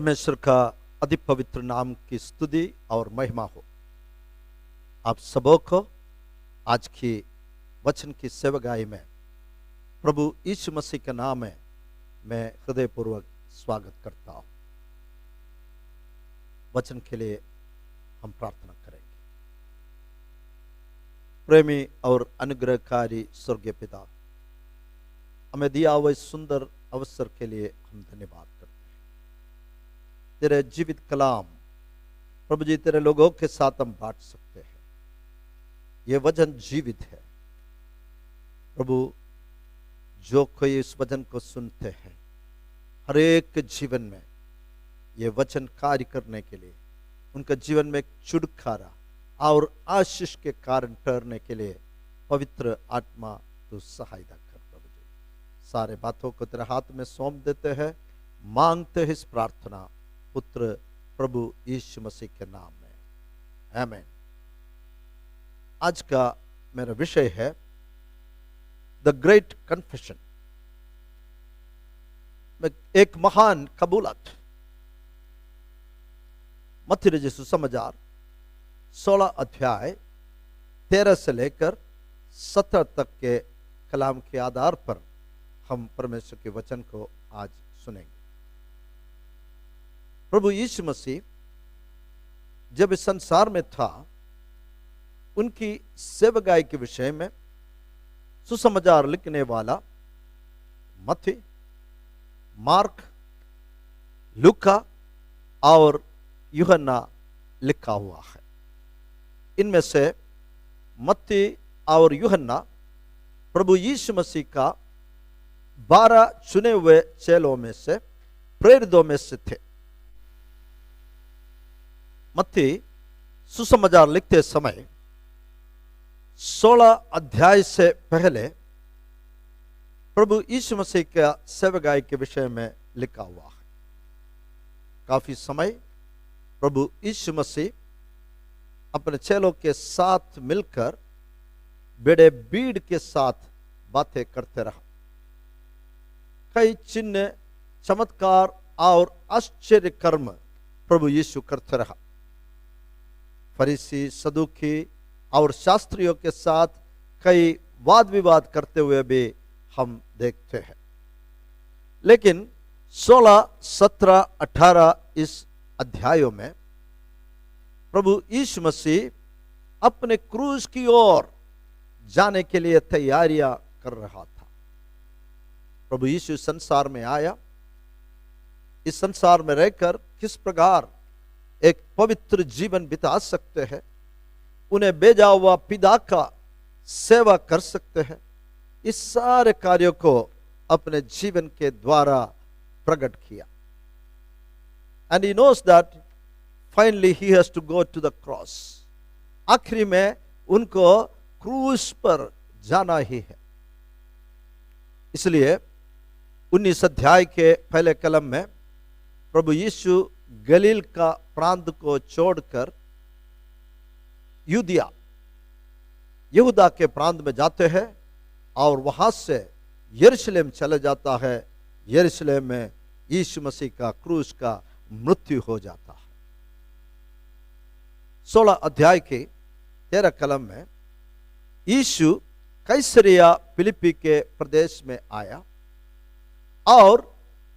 परमेश्वर का अति पवित्र नाम की स्तुति और महिमा हो। आप सबों को आज की वचन की सेवगाई में प्रभु यीशु मसीह के नाम में मैं हृदयपूर्वक स्वागत करता हूं। वचन के लिए हम प्रार्थना करेंगे। प्रेमी और अनुग्रहकारी स्वर्गीय पिता, हमें दिया हुए सुंदर अवसर के लिए हम धन्यवाद करते हैं। तेरे जीवित कलाम प्रभु जी तेरे लोगों के साथ हम बांट सकते हैं। ये वचन जीवित है प्रभु। जो कोई इस वचन को सुनते हैं, हर एक जीवन में ये वचन कार्य करने के लिए, उनका जीवन में एक छुटकारा और आशीष के कारण ठहरने के लिए पवित्र आत्मा तू सहायता कर। प्रभु जी सारे बातों को तेरे हाथ में सौंप देते हैं, मांगते हैं इस प्रार्थना पुत्र प्रभु यीशु मसीह के नाम में, आमीन। आज का मेरा विषय है द ग्रेट कन्फेशन, एक महान कबूलत। मत्ती रचित सुसमाचार 16 अध्याय 13 से लेकर 17 तक के कलाम के आधार पर हम परमेश्वर के वचन को आज सुनेंगे। प्रभु यीशु मसीह जब इस संसार में था, उनकी सेवकाई के विषय में सुसमाचार लिखने वाला मत्ती, मार्क, लूका और यूहन्ना लिखा हुआ है। इनमें से मत्ती और यूहन्ना प्रभु यीशु मसीह का 12 चुने हुए चेलों में से, प्रेरितों में से थे। मत्ती सुसमाचार लिखते समय 16 अध्याय से पहले प्रभु यीशु मसीह का सेवकाई के विषय में लिखा हुआ है। काफी समय प्रभु यीशु मसीह अपने चेलों के साथ मिलकर बड़े भीड़ के साथ बातें करते रहा। कई चिन्ह, चमत्कार और आश्चर्य कर्म प्रभु यीशु करते रहा। फरीसी, सदूकी और शास्त्रियों के साथ कई वाद विवाद करते हुए भी हम देखते हैं। लेकिन 16, 17, 18 इस अध्यायों में प्रभु यीशु मसीह अपने क्रूज की ओर जाने के लिए तैयारियां कर रहा था। प्रभु यीशु संसार में आया, इस संसार में रहकर किस प्रकार एक पवित्र जीवन बिता सकते हैं, उन्हें भेजा हुआ पिता का सेवा कर सकते हैं, इस सारे कार्यों को अपने जीवन के द्वारा प्रकट किया। And he knows that finally he has to go to the cross. आखिरी में उनको क्रूस पर जाना ही है। इसलिए 19 अध्याय के पहले कलम में प्रभु यीशु गलील का प्रांत को छोड़कर यूदिया, यहूदा के प्रांत में जाते हैं और वहां से यरूशलेम चले जाता है। यरूशलेम में यीशु मसीह का क्रूस का मृत्यु हो जाता है। 16 अध्याय के 13 कलम में यीशु कैसरिया फिलिप्पी के प्रदेश में आया और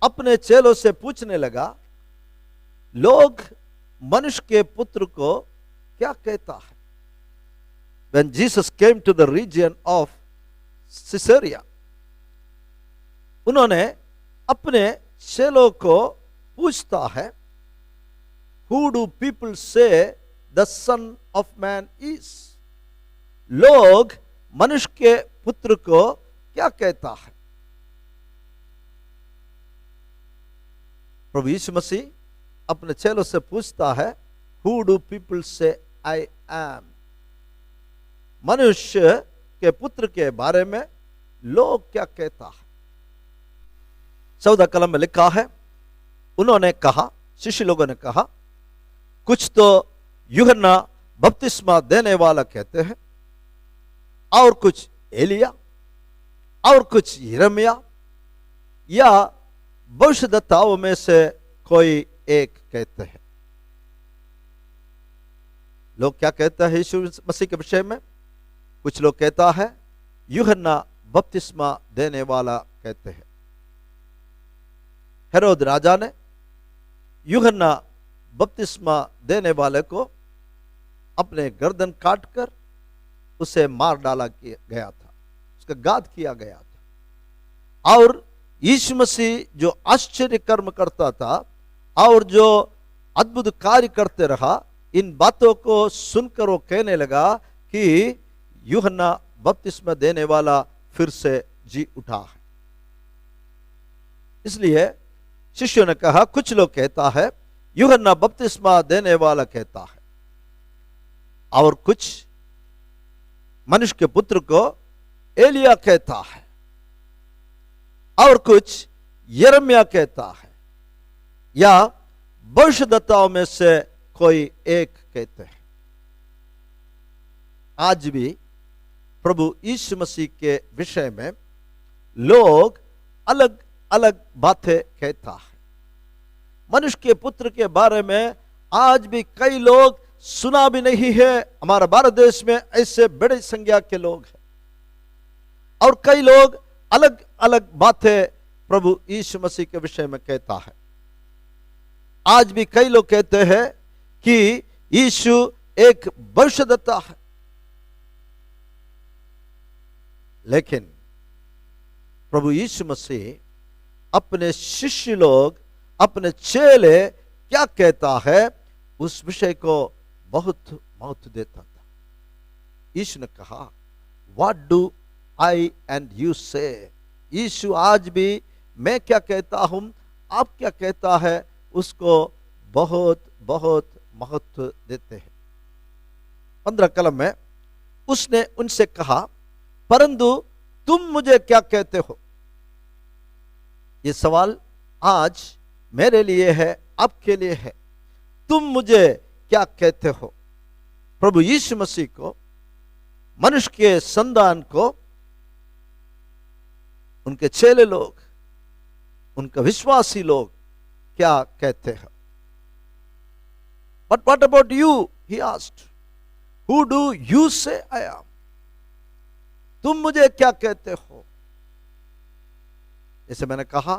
अपने चेलों से पूछने लगा, लोग मनुष्य के पुत्र को क्या कहता है? When Jesus came to the region of Caesarea, उन्होंने अपने चेलों को पूछता है, Who do people say the Son of Man is? लोग मनुष्य के पुत्र को क्या कहता है? प्रभु यीशु मसीह अपने चेलों से पूछता है, Who do people say I am? मनुष्य के पुत्र के बारे में लोग क्या कहता है? 14 कलम में लिखा है, उन्होंने कहा, शिष्य लोगों ने कहा, कुछ तो यूहन्ना बपतिस्मा देने वाला कहते हैं, और कुछ एलिया, और कुछ यिर्मयाह या भविष्यद्वक्ताओं में से कोई एक कहते हैं। लोग क्या कहता है यीशु मसीह के विषय में? कुछ लोग कहता है यूहन्ना बपतिस्मा देने वाला कहते हैं। हेरोद राजा ने यूहन्ना बपतिस्मा देने वाले को अपने गर्दन काटकर उसे मार डाला गया था, उसका घात किया गया था। और यीशु मसीह जो आश्चर्य कर्म करता था और जो अद्भुत कार्य करते रहा, इन बातों को सुनकर वो कहने लगा कि यूहन्ना बपतिस्मा देने वाला फिर से जी उठा है। इसलिए शिष्यों ने कहा, कुछ लोग कहता है यूहन्ना बपतिस्मा देने वाला कहता है, और कुछ मनुष्य के पुत्र को एलिया कहता है, और कुछ यिर्मयाह कहता है, या भविष्यद्वक्ताओं में से कोई एक कहते हैं। आज भी प्रभु यीशु मसीह के विषय में लोग अलग अलग बातें कहता है। मनुष्य के पुत्र के बारे में आज भी कई लोग सुना भी नहीं है। हमारा भारत देश में ऐसे बड़े संख्या के लोग हैं, और कई लोग अलग अलग बातें प्रभु यीशु मसीह के विषय में कहता है। आज भी कई लोग कहते हैं कि यीशु एक भविष्यद्वक्ता है, लेकिन प्रभु यीशु मसीह अपने शिष्य लोग, अपने चेले क्या कहता है उस विषय को बहुत महत्व देता था। यीशु ने कहा, what do I and you से? यीशु आज भी मैं क्या कहता हूं, आप क्या कहता है, उसको बहुत बहुत महत्व देते हैं। 15 कलम में उसने उनसे कहा, परंतु तुम मुझे क्या कहते हो? ये सवाल आज मेरे लिए है, आपके लिए है। तुम मुझे क्या कहते हो? प्रभु यीशु मसीह को, मनुष्य के संतान को, उनके चेले लोग, उनके विश्वासी लोग क्या कहते हैं? But what about you? He asked. Who do you say I am? तुम मुझे क्या कहते हो? जैसे मैंने कहा,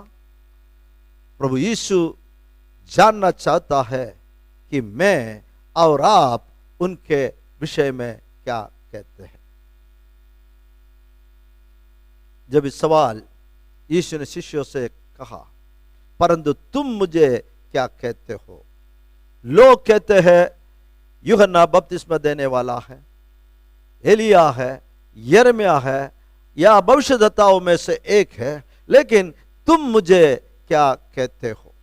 प्रभु यीशु जानना चाहता है कि मैं और आप उनके विषय में क्या कहते हैं। जब इस सवाल यीशु ने शिष्यों से कहा, परंतु तुम मुझे क्या कहते हो? लोग कहते हैं यूहन्ना बपतिस्मा देने वाला है, एलिया है, यिर्मयाह है, या भविष्यद्वक्ताओं में से एक है, लेकिन तुम मुझे क्या कहते हो?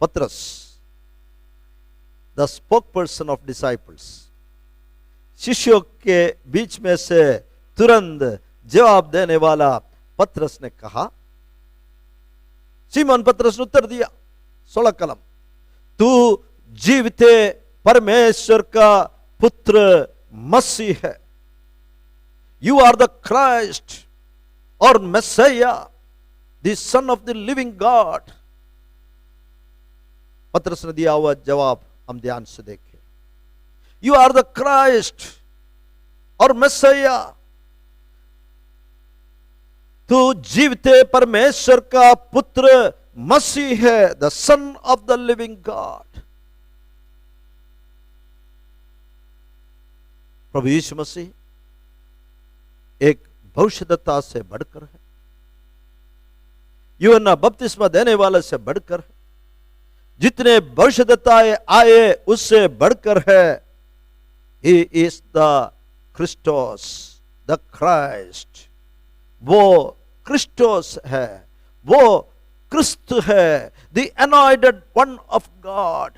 पतरस, the spoke person of disciples, शिष्यों के बीच में से तुरंत जवाब देने वाला पतरस ने कहा, सीमोन पतरस ने उत्तर दिया, 16 कलम, तू जीविते परमेश्वर का पुत्र मसीह है। यू आर द क्राइस्ट और messiah, the son of the living God. Patras ने दिया हुआ जवाब हम ध्यान से देखें। यू आर द क्राइस्ट और मैसिया, तू जीवते परमेश्वर का पुत्र मसीह है, the son of the living God. प्रभु यीशु मसीह एक भविष्यद्वक्ता से बढ़कर है, यूहन्ना बपतिस्मा देने वाले से बढ़कर है, जितने भविष्यद्वक्ताएं आए उससे बढ़कर है। He is the Christos, the Christ. वो क्रिस्टोस है, वो क्रिस्त है, the anointed one of God,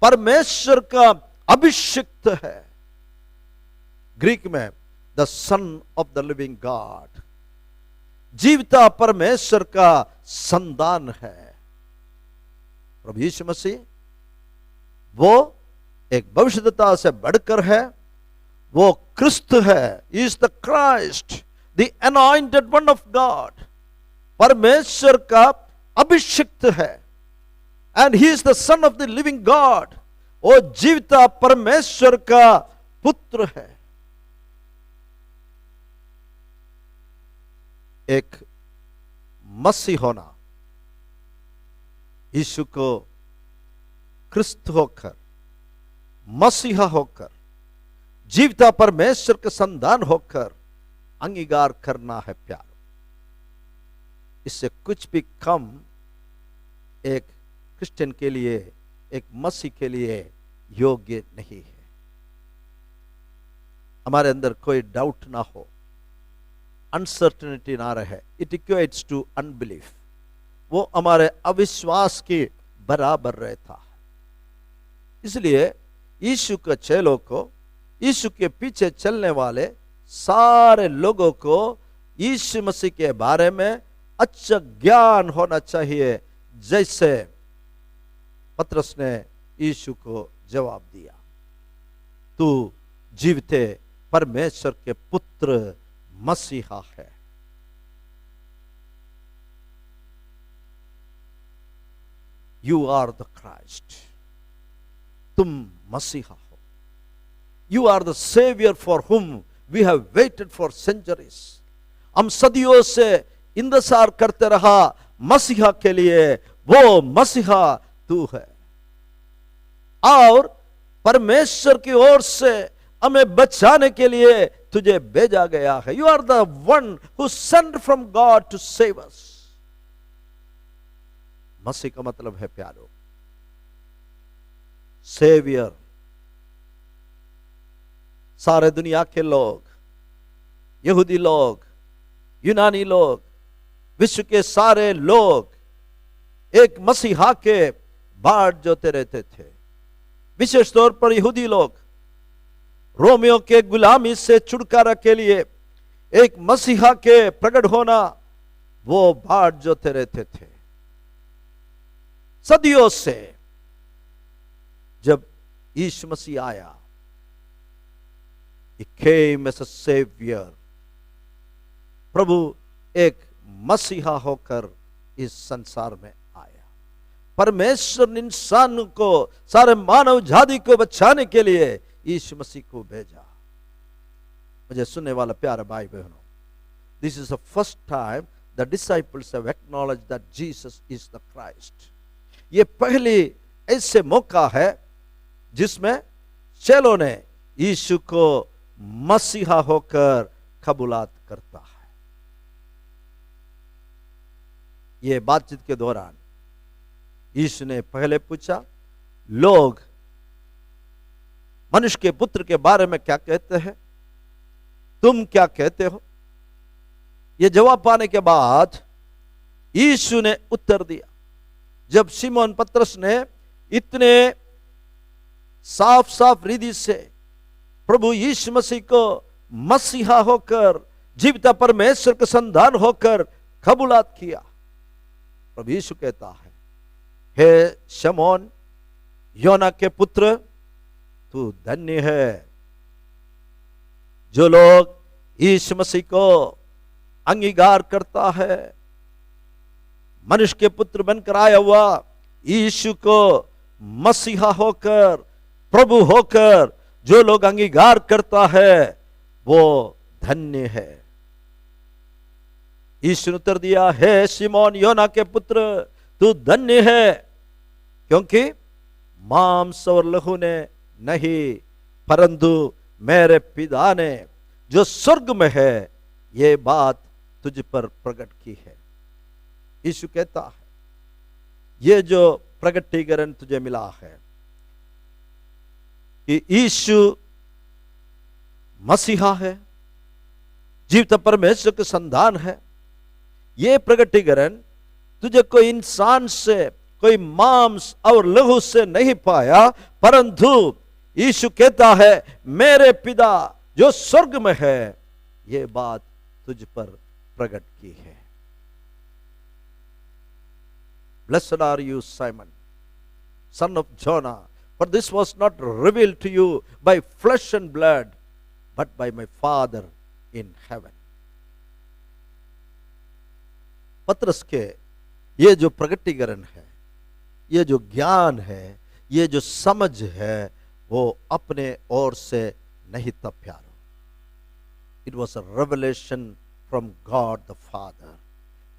परमेश्वर का अभिषिक्त है। ग्रीक में the son of the living God, जीवता परमेश्वर का संतान है। प्रभु यीशु मसीह वो एक भविष्यद्वक्ता से बढ़कर है, वो क्रिस्त है। Is the Christ, the anointed one of God, परमेश्वर का अभिषिक्त है, and he is the son of the living God, वो जीविता परमेश्वर का पुत्र है। एक मसीह होना, यीशु को क्रिस्त होकर, मसीहा होकर, जीविता परमेश्वर के संतान होकर अंगीकार करना है प्यार। इससे कुछ भी कम एक क्रिश्चियन के लिए, एक मसीह के लिए योग्य नहीं है। हमारे अंदर कोई डाउट ना हो, अनसर्टेनिटी ना रहे, इट इक्वेट्स टू अनबिलीफ, वो हमारे अविश्वास के बराबर रहता है। इसलिए यीशु के चेलों को, यीशु के पीछे चलने वाले सारे लोगों को यीशु मसीह के बारे में अच्छा ज्ञान होना चाहिए, जैसे पतरस ने यीशु को जवाब दिया, तू जीवते परमेश्वर के पुत्र मसीहा है। यू आर द क्राइस्ट, तुम मसीहा हो। You are the saviour for whom we have waited for centuries. हम सदियों से इंतजार करते रहा मसीहा के लिए, वो मसीहा तू है। और परमेश्वर की ओर से हमें बचाने के लिए तुझे भेजा गया है। You are the one who sent from God to save us. मसीह का मतलब है प्यारो सेवियर। सारे दुनिया के लोग, यहूदी लोग, यूनानी लोग, विश्व के सारे लोग एक मसीहा के बाट जोते रहते थे। विशेष तौर पर यहूदी लोग रोमियों के गुलामी से छुटकारा के लिए एक मसीहा के प्रकट होना, वो बाट जोते रहते थे सदियों से। जब यीशु मसीह आया, He came as a savior। प्रभु एक मसीहा होकर इस संसार में आया। परमेश्वर ने इंसान को, सारे मानव जाति को बचाने के लिए यीशु मसीह को भेजा। मुझे सुनने वाला प्यारे भाई बहनों, this is the first time the disciples have acknowledged that Jesus is the Christ। ये पहली ऐसे मौका है जिसमें चेलों ने यीशु को मसीहा होकर कबूलात करता है। ये बातचीत के दौरान यीशु ने पहले पूछा, लोग मनुष्य के पुत्र के बारे में क्या कहते हैं, तुम क्या कहते हो? यह जवाब पाने के बाद यीशु ने उत्तर दिया। जब शिमोन पतरस ने इतने साफ साफ रीति से प्रभु यीशु मसीह को मसीहा होकर, जीविता परमेश्वर के संतान होकर कबूलात किया, प्रभु यीशु कहता है, हे शमौन योना के पुत्र, तू धन्य है। जो लोग यीशु मसीह को अंगीकार करता है, मनुष्य के पुत्र बनकर आया हुआ यीशु को मसीहा होकर, प्रभु होकर जो लोग अंगीकार करता है, वो धन्य है। यीशु ने उत्तर दिया, हे शिमोन योना के पुत्र, तू धन्य है, क्योंकि मांस और लहू ने नहीं, परंतु मेरे पिता ने जो स्वर्ग में है ये बात तुझ पर प्रकट की है। यीशु कहता है, ये जो प्रकटीकरण तुझे मिला है कि यीशु मसीहा है, जीवित परमेश्वर के संतान है, ये प्रकटीकरण तुझे कोई इंसान से, कोई मांस और लहू से नहीं पाया, परंतु यीशु कहता है, मेरे पिता जो स्वर्ग में है ये बात तुझ पर प्रकट की है। Blessed are you, Simon, son of Jonah, for this was not revealed to you by flesh and blood, but by my Father in heaven। पतरस के ये जो प्रगटीकरण है, ये जो ज्ञान है, ये जो समझ है, वो अपने ओर से नहीं था प्यारो। It was a revelation from God the father.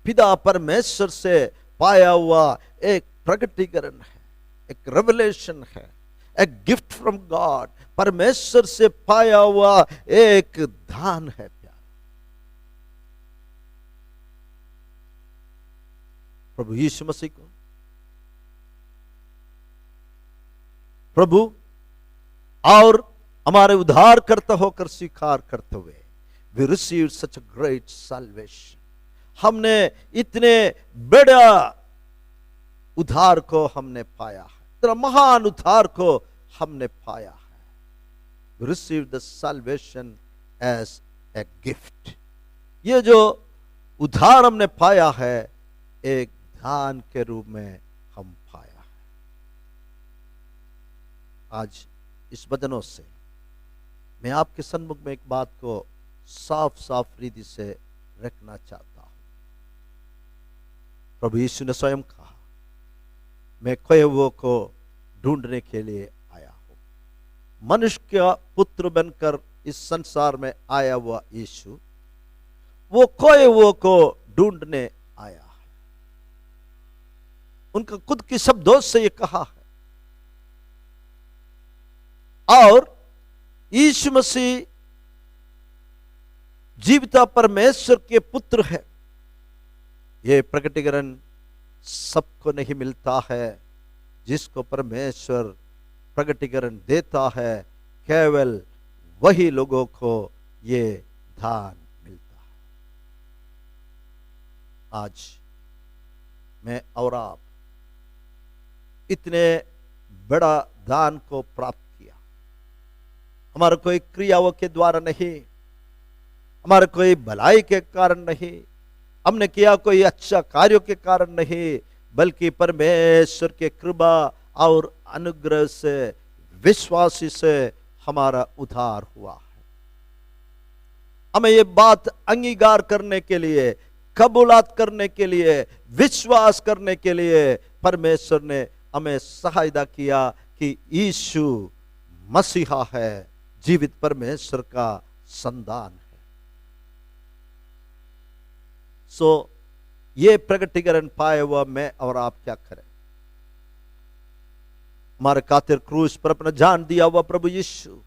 पिता परमेश्वर से पाया हुआ एक प्रगटीकरण है, एक रेवलेशन है, एक गिफ्ट फ्रॉम गॉड। परमेश्वर से पाया हुआ एक दान है प्यार। प्रभु यीशु मसीह को प्रभु और हमारे उद्धार करता होकर स्वीकार करते हुए, we received such a great salvation। हमने इतने बड़ा उद्धार को हमने पाया है, इतना महान उद्धार को हमने पाया है। We received the salvation as a gift। ये जो उद्धार हमने पाया है, एक दान के रूप में हम पाया है। आज इस वचनों से मैं आपके सन्मुख में एक बात को साफ साफ रीति से रखना चाहता हूं। प्रभु यीशु ने स्वयं कहा, मैं खोए हुए को ढूंढने के लिए आया हूं। मनुष्य का पुत्र बनकर इस संसार में आया हुआ यीशु, वो खोए हुए को ढूंढने आया है। उनका खुद के शब्दों से ये कहा है। और यीशु मसीह जीविता परमेश्वर के पुत्र है। यह प्रकटीकरण सबको नहीं मिलता है। जिसको परमेश्वर प्रकटीकरण देता है, केवल वही लोगों को ये दान मिलता है। आज मैं और आप इतने बड़ा दान को प्राप्त किया, हमारे कोई क्रियाओं के द्वारा नहीं, हमारे कोई भलाई के कारण नहीं, हमने किया कोई अच्छा कार्यों के कारण नहीं, बल्कि परमेश्वर के कृपा और अनुग्रह से, विश्वासी से हमारा उद्धार हुआ है। हमें ये बात अंगीकार करने के लिए, कबूलात करने के लिए, विश्वास करने के लिए परमेश्वर ने हमें सहायता किया कि यीशु मसीहा है, जीवित परमेश्वर का संतान है। ये प्रगटीकरण पाए हुआ मैं और आप क्या करें? हमारे खातिर क्रूस पर अपना जान दिया हुआ प्रभु यीशु,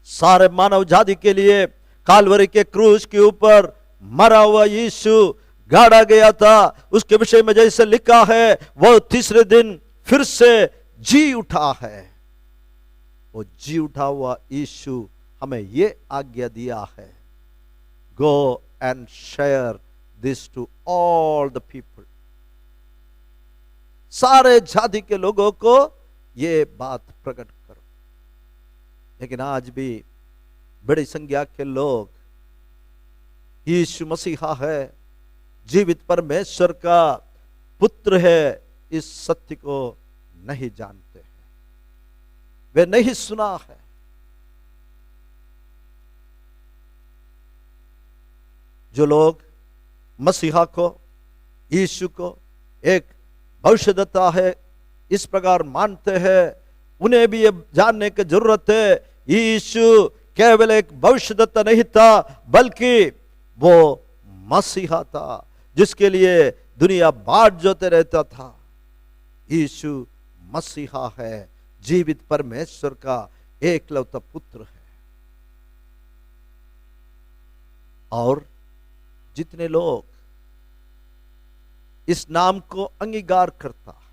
सारे मानव जाति के लिए कालवरी के क्रूस के ऊपर मरा हुआ यीशु गाड़ा गया था। उसके विषय में जैसे लिखा है, वो तीसरे दिन फिर से जी उठा है। वो जी उठा हुआ यीशु हमें ये आज्ञा दिया है, go and share this to all the people. सारे जाति के लोगों को ये बात प्रकट करो। लेकिन आज भी बड़ी संख्या के लोग यीशु मसीहा है, जीवित परमेश्वर का पुत्र है, इस सत्य को नहीं जानते हैं, वे नहीं सुना है। जो लोग मसीहा को, यीशु को एक भविष्यद्वक्ता है इस प्रकार मानते हैं, उन्हें भी ये जानने की जरूरत है, यीशु केवल एक भविष्यद्वक्ता नहीं था, बल्कि वो मसीहा था जिसके लिए दुनिया बाट जोते रहता था। यीशु मसीहा है, जीवित परमेश्वर का एकलौता पुत्र है। और जितने लोग इस नाम को अंगीकार करता है,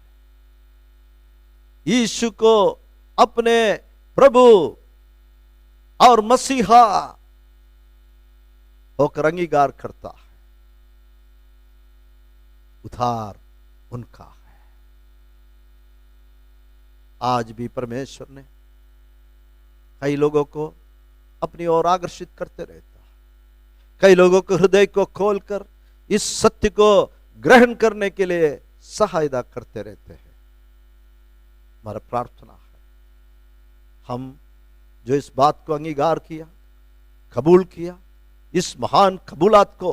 यीशु को अपने प्रभु और मसीहा होकर अंगीकार करता है, उद्धार उनका है। आज भी परमेश्वर ने कई लोगों को अपनी ओर आकर्षित करते रहता है, कई लोगों के हृदय को खोलकर इस सत्य को ग्रहण करने के लिए सहायता करते रहते हैं। हमारा प्रार्थना है, हम जो इस बात को अंगीकार किया, कबूल किया, इस महान कबूलात को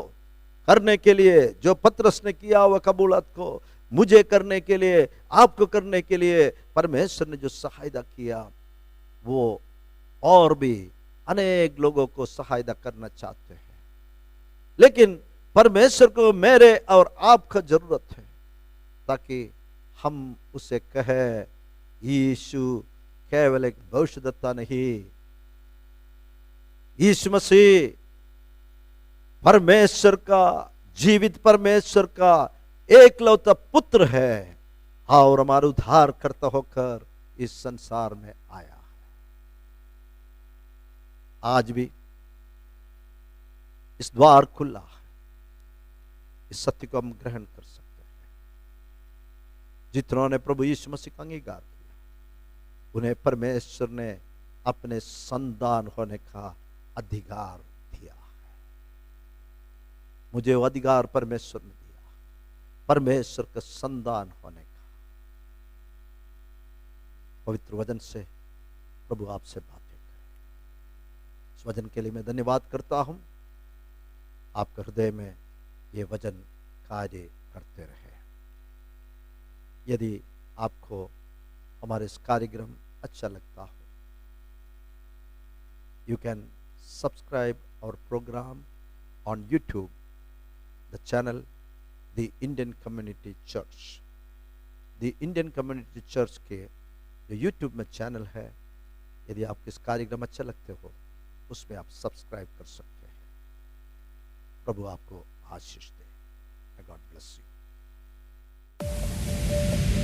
करने के लिए, जो पतरस ने किया वह कबूलत को मुझे करने के लिए, आपको करने के लिए परमेश्वर ने जो सहायता किया, वो और भी अनेक लोगों को सहायता करना चाहते हैं। लेकिन परमेश्वर को मेरे और आपका जरूरत है, ताकि हम उसे कहे यीशु केवल एक भविष्यद्वक्ता नहीं, यीशु मसीह परमेश्वर का, जीवित परमेश्वर का एकलौता पुत्र है और हमारा उद्धार करता होकर इस संसार में आया है। आज भी इस द्वार खुला है, इस सत्य को हम ग्रहण कर सकते हैं। जितनों ने प्रभु यीशु मसीह का अंगीकार किया, उन्हें परमेश्वर ने अपने संतान होने का अधिकार दिया है। मुझे वो अधिकार परमेश्वर ने दिया, परमेश्वर का संतान होने का। पवित्र वचन से प्रभु आपसे बातें करें। इस वचन के लिए मैं धन्यवाद करता हूं। आपके हृदय में ये वचन कार्य करते रहे। यदि आपको हमारे इस कार्यक्रम अच्छा लगता हो, you can subscribe our program on YouTube, the channel The Indian Community Church. The Indian Community Church के जो YouTube में चैनल है, यदि आपको इस कार्यक्रम अच्छा लगते हो, उसमें आप सब्सक्राइब कर सकते हैं। प्रभु आपको आशीष दे। God bless you.